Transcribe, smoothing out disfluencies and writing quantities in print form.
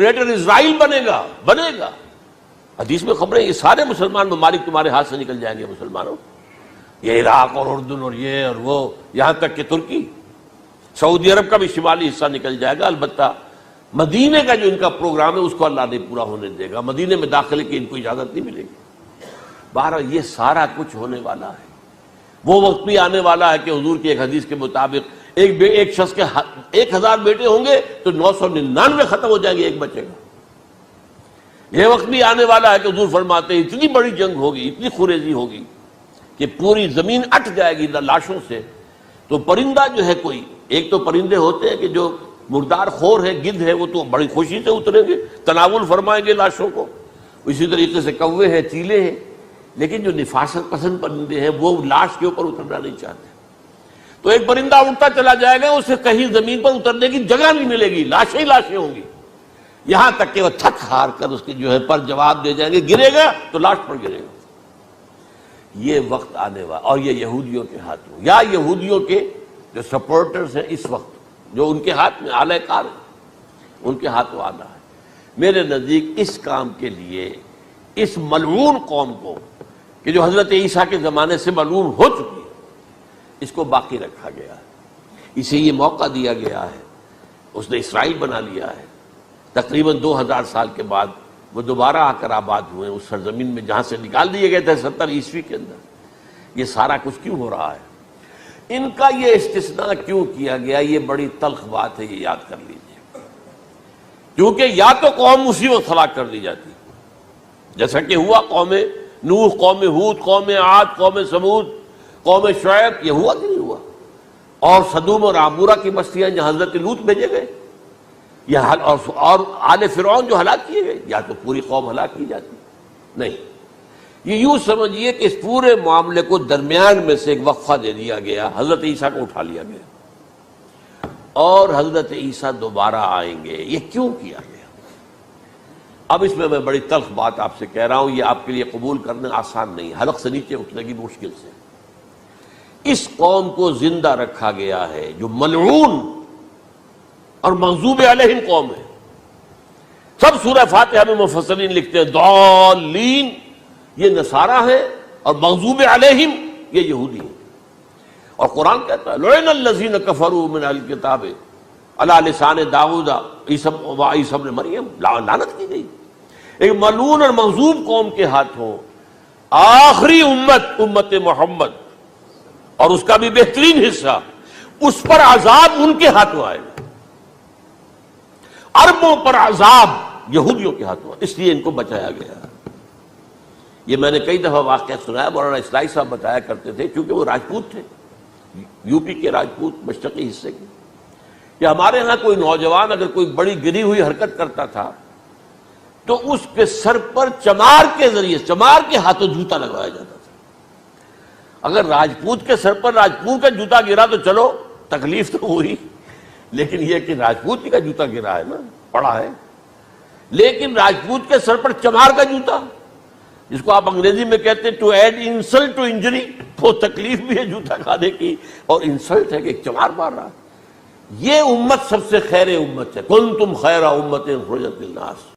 Greater اسرائیل بنے گا حدیث میں خبریں یہ سارے مسلمان ممالک تمہارے ہاتھ سے نکل جائیں گے مسلمانوں، یہ عراق اور اردن اور یہ اور وہ، یہاں تک کہ ترکی، سعودی عرب کا بھی شمالی حصہ نکل جائے گا۔ البتہ مدینے کا جو ان کا پروگرام ہے اس کو اللہ نہیں پورا ہونے دے گا، مدینے میں داخلے کی ان کو اجازت نہیں ملے گی۔ بہرحال یہ سارا کچھ ہونے والا ہے۔ وہ وقت بھی آنے والا ہے کہ حضور کی ایک حدیث کے مطابق ایک شخص کے 1000 بیٹے ہوں گے تو 999 ختم ہو جائیں گے، ایک بچے گا۔ یہ وقت بھی آنے والا ہے کہ حضور فرماتے ہیں اتنی بڑی جنگ ہوگی، اتنی خوریزی ہوگی کہ پوری زمین اٹھ جائے گی لاشوں سے۔ تو پرندہ جو ہے کوئی، ایک تو پرندے ہوتے ہیں کہ جو مردار خور ہے، گدھ ہے، وہ تو بڑی خوشی سے اتریں گے، تناول فرمائیں گے لاشوں کو۔ اسی طریقے سے کوے ہیں، چیلے ہیں، لیکن جو نفاست پسند پرندے ہیں وہ لاش کے اوپر اترنا نہیں چاہتے۔ تو ایک پرندہ اڑتا چلا جائے گا، اسے کہیں زمین پر اترنے کی جگہ نہیں ملے گی، لاشیں ہی لاشیں ہوں گی، یہاں تک کہ وہ تھک ہار کر اس کے جو ہے پر جواب دے جائیں گے، گرے گا تو لاش پر گرے گا۔ یہ وقت آنے والا، اور یہ یہودیوں کے ہاتھوں، یا یہودیوں کے جو سپورٹرز ہیں اس وقت، جو ان کے ہاتھ میں آلہ کار ہیں، ان کے ہاتھوں آنا ہے۔ میرے نزدیک اس کام کے لیے اس ملعون قوم کو، کہ جو حضرت عیسیٰ کے زمانے سے ملعون ہو چکی ہے، اس کو باقی رکھا گیا ہے، اسے یہ موقع دیا گیا ہے۔ اس نے اسرائیل بنا لیا ہے، تقریباً 2000 سال کے بعد وہ دوبارہ آ کر آباد ہوئے اس سرزمین میں جہاں سے نکال دیے گئے تھے 70 عیسوی کے اندر۔ یہ سارا کچھ کیوں ہو رہا ہے؟ ان کا یہ استثناء کیوں کیا گیا؟ یہ بڑی تلخ بات ہے، یہ یاد کر لیجیے۔ کیونکہ یا تو قوم اسی وقت ہلاک کر دی جاتی، جیسا کہ ہوا قوم نوح، قوم ہود، قوم عاد، قوم ثمود، قوم شعیب، یہ ہوا کہ نہیں ہوا؟ اور سدوم اور عمورہ کی بستیاں جہاں حضرت لوط بھیجے گئے، اور آل فرعون جو ہلاک کیے گئے، یا تو پوری قوم ہلاک کی جاتی؟ نہیں، یہ یوں سمجھیے کہ اس پورے معاملے کو درمیان میں سے ایک وقفہ دے دیا گیا، حضرت عیسیٰ کو اٹھا لیا گیا، اور حضرت عیسیٰ دوبارہ آئیں گے۔ یہ کیوں کیا گیا؟ اب اس میں بڑی تلخ بات آپ سے کہہ رہا ہوں، یہ آپ کے لیے قبول کرنا آسان نہیں، حلق سے نیچے اترے گی مشکل سے۔ اس قوم کو زندہ رکھا گیا ہے جو ملعون اور مغضوب علیہم قوم ہے۔ سب سورہ فاتحہ میں مفسرین لکھتے ہیں ضالین، یہ نصارہ ہیں، اور مغضوب علیہم یہ یہودی ہیں۔ اور قرآن کہتا ہے لعن الذین کفروا من اہل الکتاب علی لسان داؤد وعیسی ابن مریم، لعنت کی گئی ایک ملعون اور مغضوب قوم کے ہاتھوں آخری امت محمد، اور اس کا بھی بہترین حصہ، اس پر عذاب ان کے ہاتھوں آئے گا۔ عربوں پر عذاب یہودیوں کے ہاتھوں، اس لیے ان کو بچایا گیا۔ یہ میں نے کئی دفعہ واقعہ سنایا، مولانا اسلائی صاحب بتایا کرتے تھے، کیونکہ وہ راجپوت تھے، یو پی کے راجپوت، مشرقی حصے کے، کہ ہمارے ہاں کوئی نوجوان اگر کوئی بڑی گری ہوئی حرکت کرتا تھا تو اس کے سر پر چمار کے ذریعے، چمار کے ہاتھوں جوتا لگوایا جاتا تھا۔ اگر راجپوت کے سر پر راجپوت کا جوتا گرا تو چلو تکلیف تو ہوئی، لیکن یہ کہ راجپوت کا جوتا گرا ہے نا، پڑا ہے، لیکن راجپوت کے سر پر چمار کا جوتا، جس کو آپ انگریزی میں کہتے ہیں to add insult to injury, وہ تکلیف بھی ہے جوتا کھانے کی، اور انسلٹ ہے کہ ایک چمار مار رہا ہے۔ یہ امت سب سے خیر امت ہے، کنتم خیر امت اخرجت للناس۔